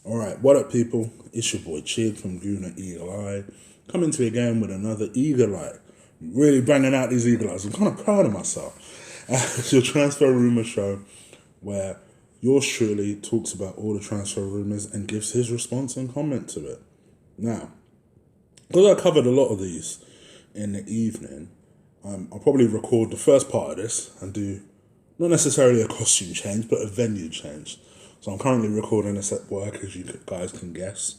All right, what up, people? It's your boy Chid from Gooner Eagle Eye, coming to you again with another Eagle Eye. Really banging out these Eagle Eyes. I'm kind of proud of myself. It's your transfer rumour show where yours truly talks about all the transfer rumours and gives his response and comment to it. Now, because I covered a lot of these in the evening, I'll probably record the first part of this and do not necessarily a costume change, but a venue change. So I'm currently recording this at work, as you guys can guess.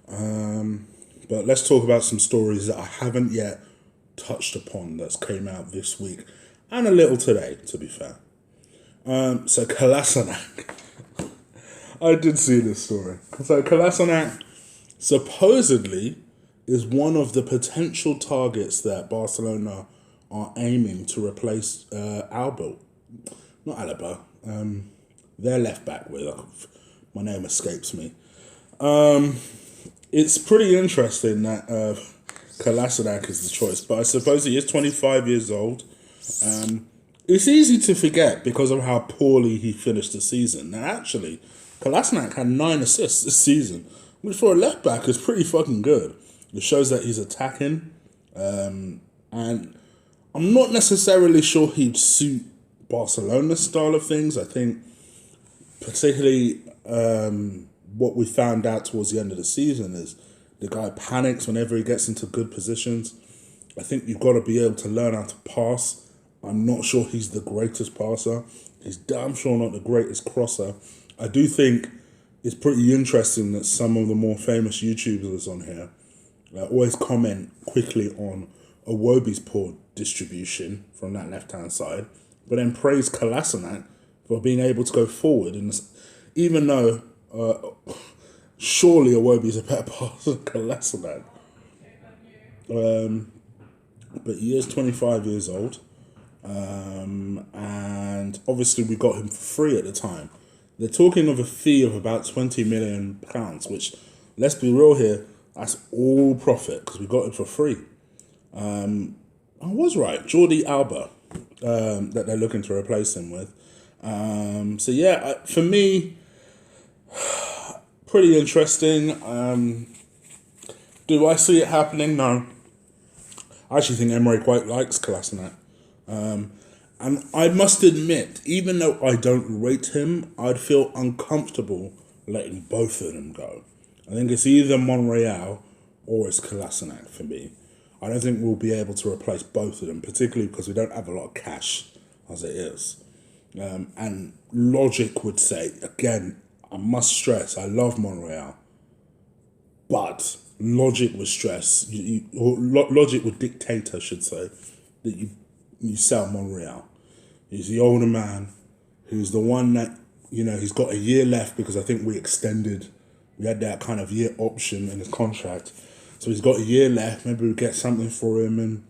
But let's talk about some stories that I haven't yet touched upon that's came out this week and a little today, to be fair. So Kolasinac. I did see this story. So Kolasinac supposedly is one of the potential targets that Barcelona are aiming to replace Alba. Not Alaba. Their left back with. My name escapes me. It's pretty interesting that Kolasinac is the choice, but I suppose he is 25 years old. It's easy to forget because of how poorly he finished the season. Now, actually, Kolasinac had 9 assists this season, which for a left back is pretty fucking good. It shows that he's attacking, and I'm not necessarily sure he'd suit Barcelona's style of things. I think particularly what we found out towards the end of the season is the guy panics whenever he gets into good positions. I think you've got to be able to learn how to pass. I'm not sure he's the greatest passer. He's damn sure not the greatest crosser. I do think it's pretty interesting that some of the more famous YouTubers on here always comment quickly on Iwobi's poor distribution from that left-hand side, but then praise Kolasinac for being able to go forward. And even though surely Iwobi's a better passer than Kolasinac, but he is 25 years old, and obviously we got him for free at the time. They're talking of a fee of about £20 million, which, let's be real here, that's all profit because we got it for free. I was right, Jordi Alba, that they're looking to replace him with. So yeah, for me, pretty interesting. Do I see it happening? No. I actually think Emery quite likes Kolasinac. And I must admit, even though I don't rate him, I'd feel uncomfortable letting both of them go. I think it's either Monreal or it's Kolasinac for me. I don't think we'll be able to replace both of them, particularly because we don't have a lot of cash as it is. And logic would say, again, I must stress, I love Monreal, but logic would stress, logic would dictate, I should say, that you sell Monreal. He's the older man, who's the one that, he's got a year left because I think we had that kind of year option in his contract. So he's got a year left. Maybe we'll get something for him and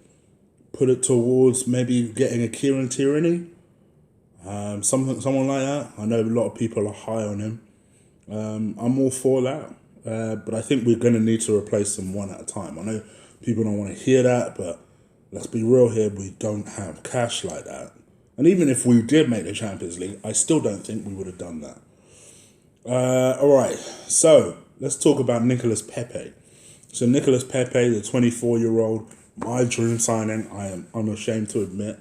put it towards maybe getting a Kieran Tierney. Someone like that. I know a lot of people are high on him. I'm all for that. But I think we're going to need to replace them one at a time. I know people don't want to hear that, but let's be real here. We don't have cash like that. And even if we did make the Champions League, I still don't think we would have done that. All right, so let's talk about Nicolas Pepe. So Nicolas Pepe, the 24-year-old, my dream signing, I am unashamed to admit.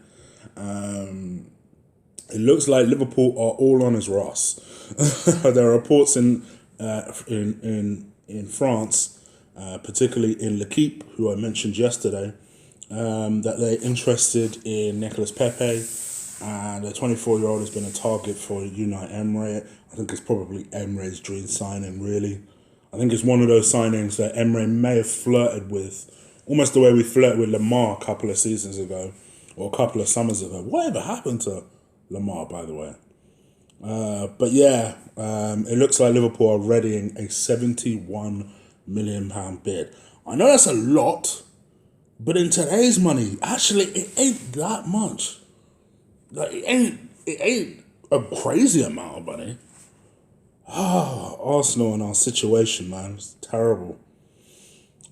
It looks like Liverpool are all on his Ross. There are reports in France, particularly in L'Equipe, who I mentioned yesterday, that they're interested in Nicolas Pepe, and the 24-year-old has been a target for Unai Emery. I think it's probably Emery's dream signing, really. I think it's one of those signings that Emery may have flirted with, almost the way we flirted with Lamar a couple of seasons ago, or a couple of summers ago. Whatever happened to Lamar, by the way? But yeah, it looks like Liverpool are readying a £71 million bid. I know that's a lot, but in today's money, actually, it ain't that much. Like, it ain't a crazy amount of money. Arsenal and our situation, man, it's terrible.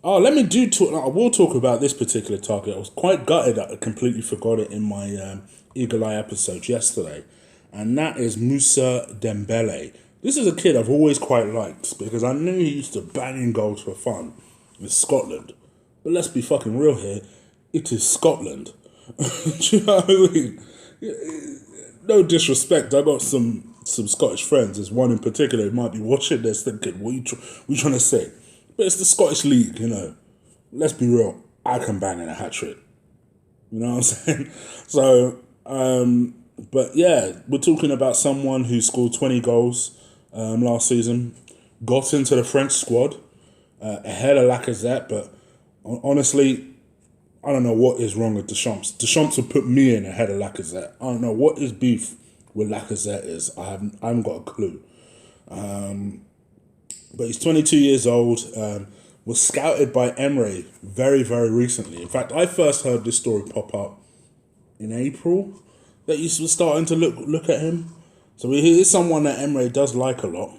I will talk about this particular target. I was quite gutted that I completely forgot it in my Eagle Eye episode yesterday. And that is Moussa Dembele, This is a kid I've always quite liked because I knew he used to bang in goals for fun with Scotland. But let's be fucking real here. It is Scotland. Do you know what I mean? No disrespect. I got some Scottish friends. There's one in particular who might be watching this thinking, what you trying to say? But it's the Scottish League, you know. Let's be real. I can bang in a hat trick. You know what I'm saying? So, but yeah, we're talking about someone who scored 20 goals last season, got into the French squad ahead of Lacazette, but honestly, I don't know what is wrong with Deschamps. Deschamps will put me in ahead of Lacazette. I don't know what his beef with Lacazette is. I haven't got a clue. But he's 22 years old. Was scouted by Emery very, very recently. In fact, I first heard this story pop up in April that he was starting to look at him. So he is someone that Emery does like a lot.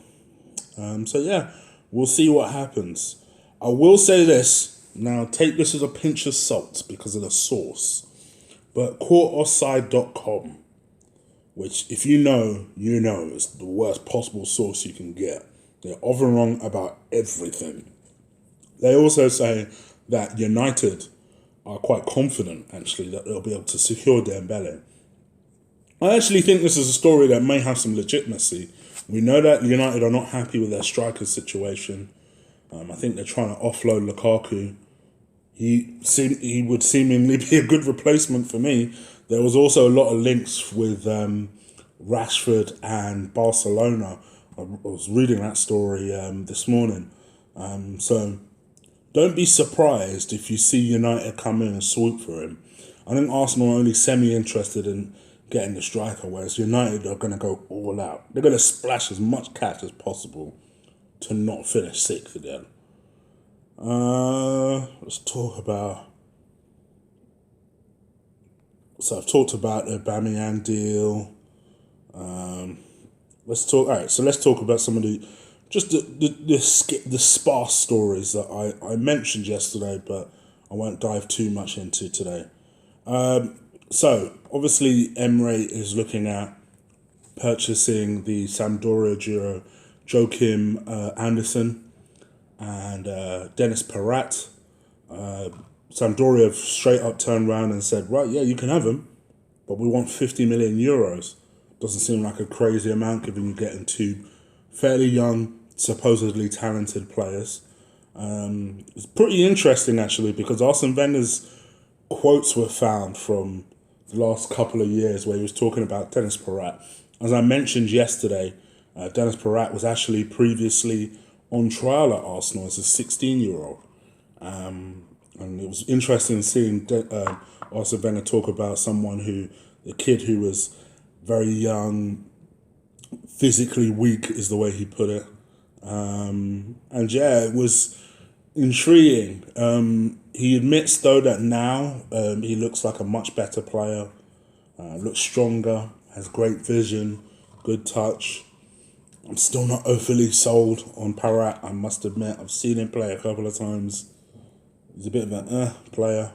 So yeah, we'll see what happens. I will say this. Now, take this as a pinch of salt because of the source. But courtoffside.com, which if you know, is the worst possible source you can get. They're often wrong about everything. They also say that United are quite confident, actually, that they'll be able to secure Dembele. I actually think this is a story that may have some legitimacy. We know that United are not happy with their striker situation. I think they're trying to offload Lukaku. He would seemingly be a good replacement for me. There was also a lot of links with Rashford and Barcelona. I was reading that story this morning. So don't be surprised if you see United come in and swoop for him. I think Arsenal are only semi-interested in getting the striker, whereas United are going to go all out. They're going to splash as much cash as possible to not finish sixth again. Let's talk about... So I've talked about the Aubameyang deal. Let's talk about some of the sparse stories that I mentioned yesterday, but I won't dive too much into today. So obviously Emery is looking at purchasing the Sampdoria duo Joachim Anderson and Dennis Parat. Sampdoria have straight up turned around and said, right, yeah, you can have him, but we want 50 million euros. Doesn't seem like a crazy amount given you're getting two fairly young, supposedly talented players. It's pretty interesting, actually, because Arsene Wenger's quotes were found from the last couple of years where he was talking about Dennis Parat. As I mentioned yesterday, Dennis Parat was actually previously on trial at Arsenal as a 16-year-old. And it was interesting seeing Arsene Wenger talk about the kid who was very young, physically weak is the way he put it. And yeah, it was intriguing. He admits though that now he looks like a much better player, looks stronger, has great vision, good touch. I'm still not overly sold on Parat, I must admit. I've seen him play a couple of times. He's a bit of an player.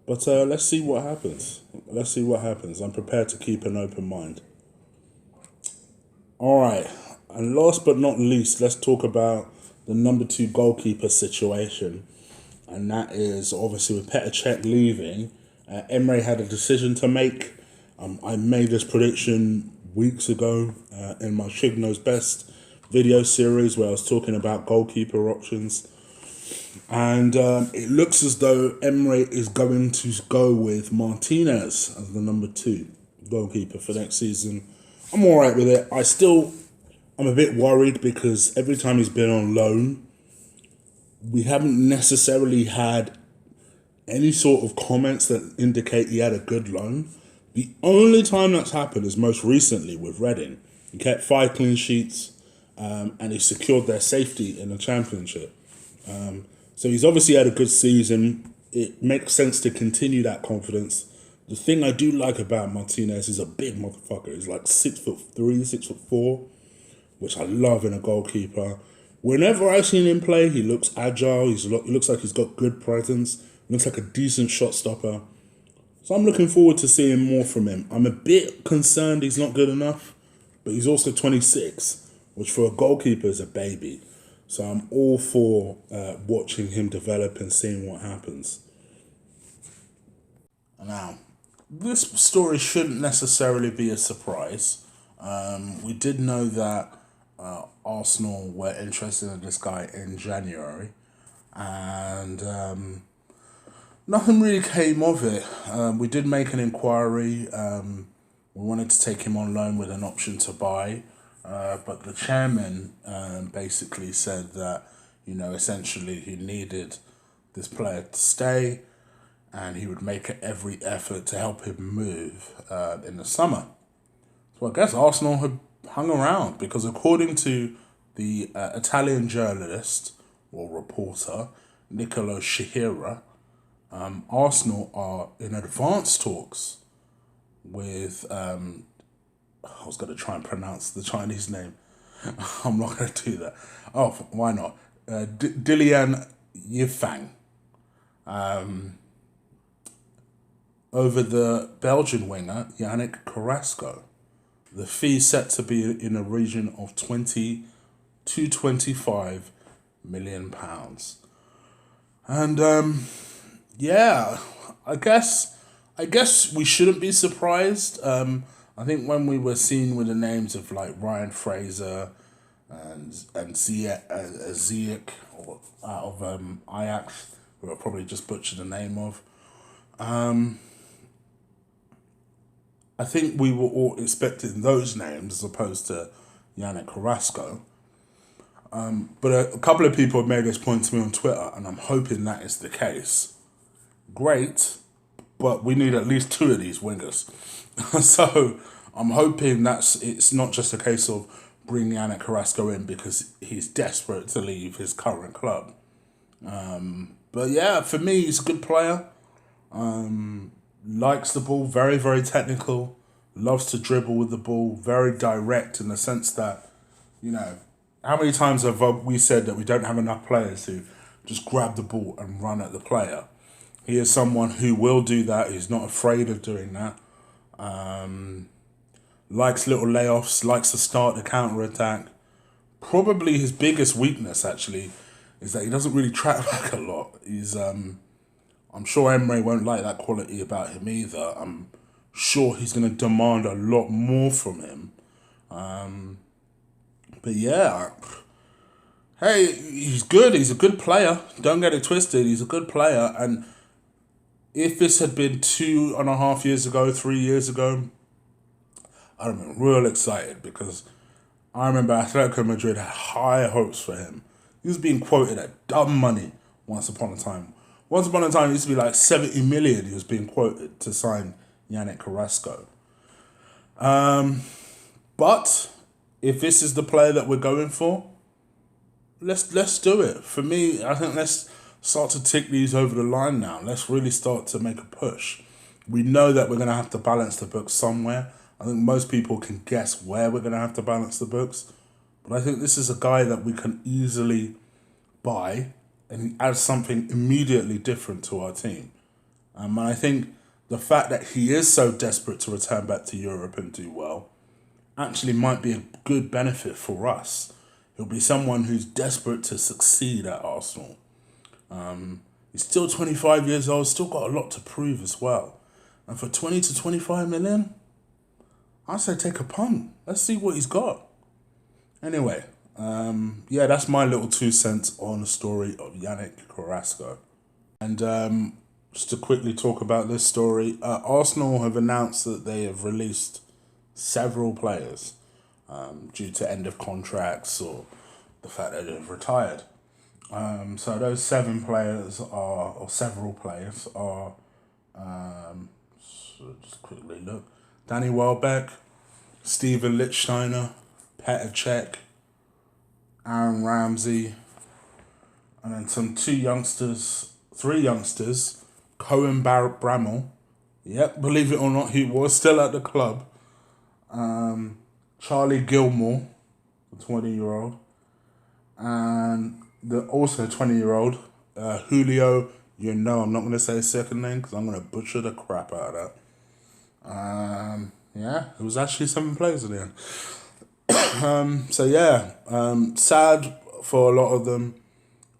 But let's see what happens. I'm prepared to keep an open mind. All right. And last but not least, let's talk about the number 2 goalkeeper situation. And that is obviously with Petr Cech leaving. Emery had a decision to make. I made this prediction weeks ago in my Shig Knows Best video series where I was talking about goalkeeper options. And it looks as though Emery is going to go with Martinez as the number 2 goalkeeper for next season. I'm all right with it. I'm a bit worried because every time he's been on loan, we haven't necessarily had any sort of comments that indicate he had a good loan. The only time that's happened is most recently with Reading. He kept 5 clean sheets and he secured their safety in the Championship. So he's obviously had a good season. It makes sense to continue that confidence. The thing I do like about Martinez is a big motherfucker. He's like 6'3", 6'4", which I love in a goalkeeper. Whenever I've seen him play, he looks agile. He looks like he's got good presence. Looks like a decent shot stopper. So I'm looking forward to seeing more from him. I'm a bit concerned he's not good enough, but he's also 26, which for a goalkeeper is a baby. So I'm all for watching him develop and seeing what happens. Now, this story shouldn't necessarily be a surprise. We did know that Arsenal were interested in this guy in January, and nothing really came of it. We did make an inquiry. We wanted to take him on loan with an option to buy, but the chairman basically said that, essentially he needed this player to stay, and he would make every effort to help him move in the summer. So I guess Arsenal had hung around, because according to the Italian journalist or reporter Nicolo Shihira, Arsenal are in advanced talks with, I was going to try and pronounce the Chinese name. I'm not going to do that. Oh, why not? Dilian Yifang. Over the Belgian winger, Yannick Carrasco. The fee set to be in a region of 20 to 25 million pounds. And I guess we shouldn't be surprised. I think when we were seen with the names of like Ryan Fraser and Ziyech or out of Ajax, who I probably just butchered the name of, I think we were all expecting those names as opposed to Yannick Carrasco. But a couple of people have made this point to me on Twitter, and I'm hoping that is the case. Great, but we need at least two of these wingers. So I'm hoping it's not just a case of bringing Yannick Carrasco in because he's desperate to leave his current club. But yeah, for me, he's a good player. Likes the ball, very, very technical, loves to dribble with the ball, very direct in the sense that, how many times have we said that we don't have enough players who just grab the ball and run at the player? He is someone who will do that. He's not afraid of doing that. Likes little layoffs, likes to start the counter-attack. Probably his biggest weakness, actually, is that he doesn't really track back a lot. I'm sure Emre won't like that quality about him either. I'm sure he's going to demand a lot more from him. But yeah, hey, he's good. He's a good player. Don't get it twisted. He's a good player. And if this had been 2.5 years ago, 3 years ago, I'd have been real excited, because I remember Atletico Madrid had high hopes for him. He was being quoted at dumb money once upon a time. Once upon a time, it used to be like 70 million he was being quoted to sign Yannick Carrasco. But if this is the player that we're going for, let's do it. For me, I think let's start to tick these over the line now. Let's really start to make a push. We know that we're going to have to balance the books somewhere. I think most people can guess where we're going to have to balance the books. But I think this is a guy that we can easily buy, and he adds something immediately different to our team. And I think the fact that he is so desperate to return back to Europe and do well actually might be a good benefit for us. He'll be someone who's desperate to succeed at Arsenal. He's still 25 years old, still got a lot to prove as well. And for 20 to 25 million, I'd say take a punt. Let's see what he's got. Anyway, that's my little 2 cents on the story of Yannick Carrasco. And just to quickly talk about this story, Arsenal have announced that they have released several players due to end of contracts or the fact that they've retired. So those several players are, so just quickly look, Danny Welbeck, Steven Lichtsteiner, Petr Cech, Aaron Ramsey, and then three youngsters, Cohen Bramall. Yep, believe it or not, he was still at the club. Charlie Gilmore, the 20-year-old, and the also 20-year-old, Julio. I'm not going to say his second name because I'm going to butcher the crap out of that. It was actually 7 players in the end. So yeah, sad for a lot of them.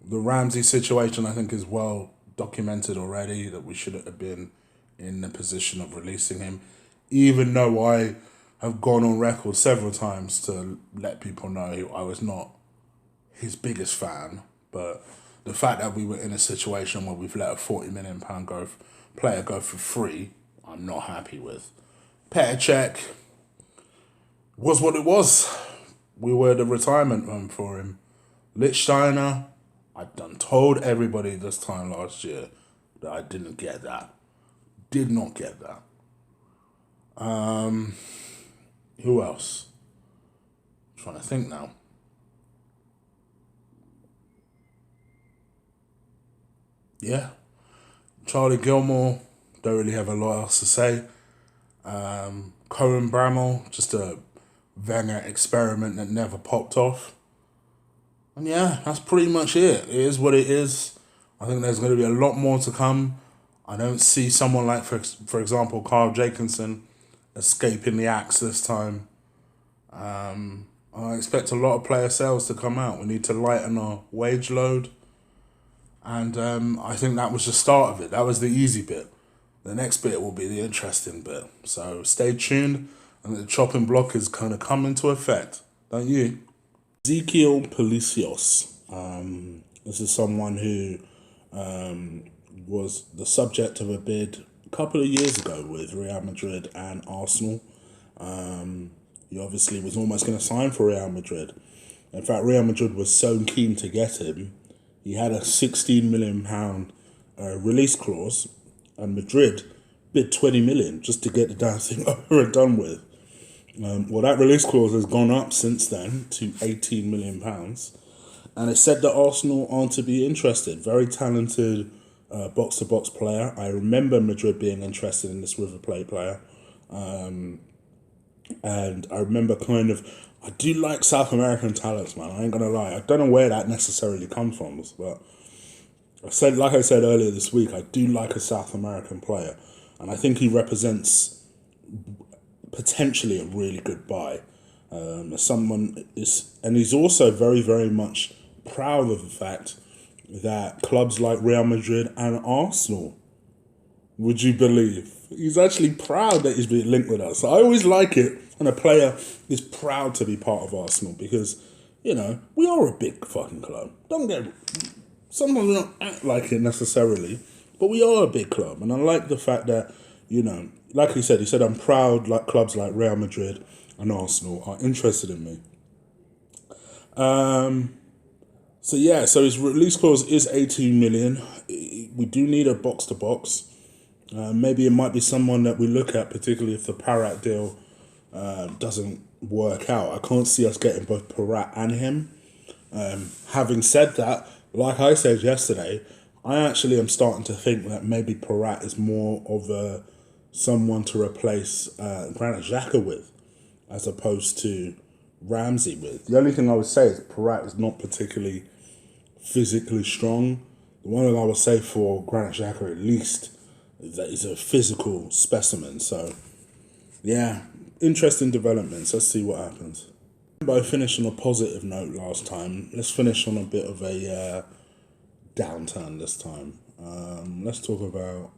The Ramsey situation, I think, is well documented already, that we shouldn't have been in the position of releasing him, even though I have gone on record several times to let people know I was not his biggest fan. But the fact that we were in a situation where we've let a £40 million player go for free, I'm not happy with. Petr Cech was what it was. We were the retirement home for him. Lichtsteiner, I've done told everybody this time last year that I didn't get that. Did not get that. Who else? I'm trying to think now. Yeah. Charlie Gilmore, don't really have a lot else to say. Cohen Bramall, just a Wenger experiment that never popped off. And yeah, that's pretty much it. It is what it is. I think there's going to be a lot more to come. I don't see someone like, for example, Carl Jacobson escaping the axe this time. I expect a lot of player sales to come out. We need to lighten our wage load. And I think that was the start of it. That was the easy bit. The next bit will be the interesting bit. So stay tuned, and the chopping block is kind of coming to effect. Don't you? Ezekiel Palacios. This is someone who was the subject of a bid a couple of years ago with Real Madrid and Arsenal. He obviously was almost going to sign for Real Madrid. In fact, Real Madrid was so keen to get him, he had a £16 million release clause, and Madrid bid 20 million just to get the damn thing over and done with. Well, that release clause has gone up since then to £18 million. And it said that Arsenal aren't to be interested. Very talented box-to-box player. I remember Madrid being interested in this River Plate player. And I remember I do like South American talents, man. I ain't going to lie. I don't know where that necessarily comes from. But like I said earlier this week, I do like a South American player. And I think he represents potentially a really good buy. And he's also very, very much proud of the fact that clubs like Real Madrid and Arsenal, would you believe, he's actually proud that he's been linked with us. I always like it when a player is proud to be part of Arsenal, because, we are a big fucking club. Sometimes we don't act like it necessarily, but we are a big club. And I like the fact that, like he said, I'm proud like clubs like Real Madrid and Arsenal are interested in me. So his release clause is 18 million. We do need a box to box. Maybe it might be someone that we look at, particularly if the Parat deal doesn't work out. I can't see us getting both Parat and him. Having said that, like I said yesterday, I actually am starting to think that maybe Parat is more of someone to replace Granit Xhaka with, as opposed to Ramsey with. The only thing I would say is Parat is not particularly physically strong. The one that I would say for Granit Xhaka at least is that he's a physical specimen. So, yeah, interesting developments. Let's see what happens. I finished on a positive note last time. Let's finish on a bit of a downturn this time. Let's talk about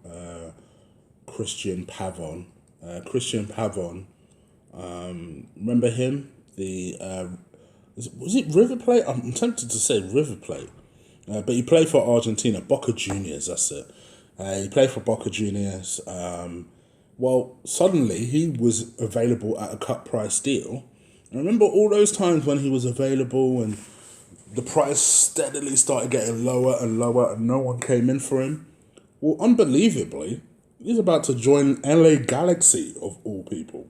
Christian Pavon. Remember him? Was it River Plate? I'm tempted to say River Plate. But he played for Argentina, Boca Juniors, that's it. He played for Boca Juniors. Suddenly he was available at a cut price deal. I remember all those times when he was available and the price steadily started getting lower and lower and no one came in for him. Well, unbelievably, he's about to join LA Galaxy, of all people.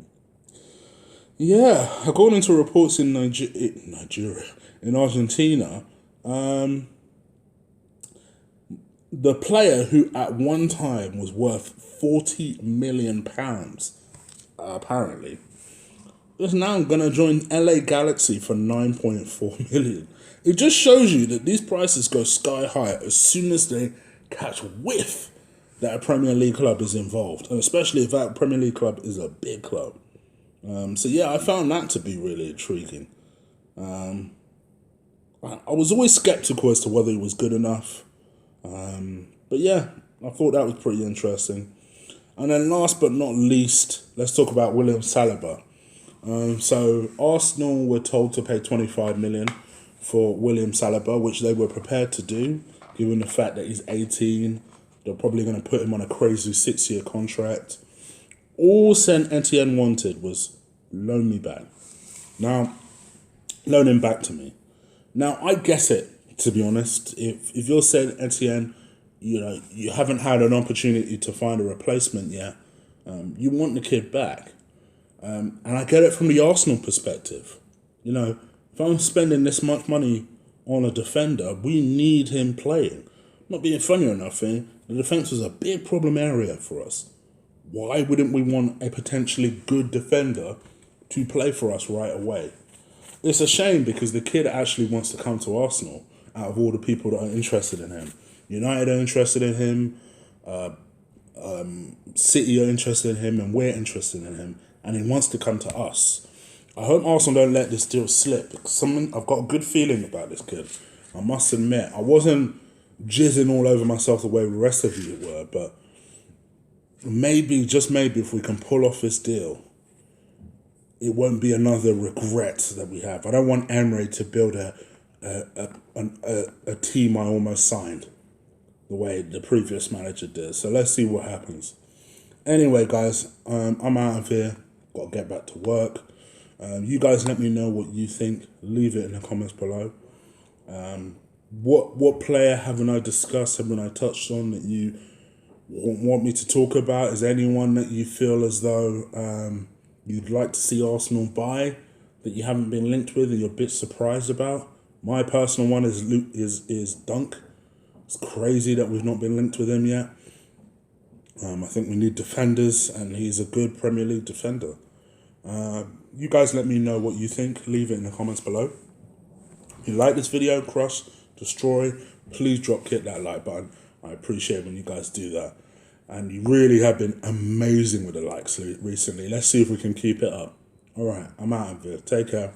Yeah, according to reports in Nigeria, in Argentina, the player who at one time was worth £40 million, apparently, is now going to join LA Galaxy for 9.4 million. It just shows you that these prices go sky high as soon as they catch whiff that a Premier League club is involved, and especially if that Premier League club is a big club. So yeah, I found that to be really intriguing. I was always skeptical as to whether he was good enough. But yeah, I thought that was pretty interesting. And then last but not least, let's talk about William Saliba. So Arsenal were told to pay 25 million for William Saliba, which they were prepared to do, given the fact that he's 18. They're probably going to put him on a crazy 6-year contract. All Saint Etienne wanted was loan me back. Now, loan him back to me. Now, I get it, to be honest. If you're Saint Etienne, you haven't had an opportunity to find a replacement yet. You want the kid back. And I get it from the Arsenal perspective. If I'm spending this much money on a defender, we need him playing. Not being funny or nothing, the defence was a big problem area for us. Why wouldn't we want a potentially good defender to play for us right away? It's a shame because the kid actually wants to come to Arsenal out of all the people that are interested in him. United are interested in him, City are interested in him, and we're interested in him. And he wants to come to us. I hope Arsenal don't let this deal slip. Because I've got a good feeling about this kid. I must admit, I wasn't jizzing all over myself the way the rest of you were, but maybe, just maybe, if we can pull off this deal, it won't be another regret that we have. I don't want Emery to build a team I almost signed the way the previous manager did. So let's see what happens. Anyway, guys, I'm out of here. Got to get back to work. You guys let me know what you think. Leave it in the comments below. What player haven't I discussed, haven't I touched on that you want me to talk about? Is there anyone that you feel as though you'd like to see Arsenal buy that you haven't been linked with and you're a bit surprised about? My personal one is Dunk. It's crazy that we've not been linked with him yet. I think we need defenders, and he's a good Premier League defender. You guys let me know what you think. Leave it in the comments below. If you like this video, crush, destroy, please hit that like button. I appreciate when you guys do that. And you really have been amazing with the likes recently. Let's see if we can keep it up. All right, I'm out of here. Take care.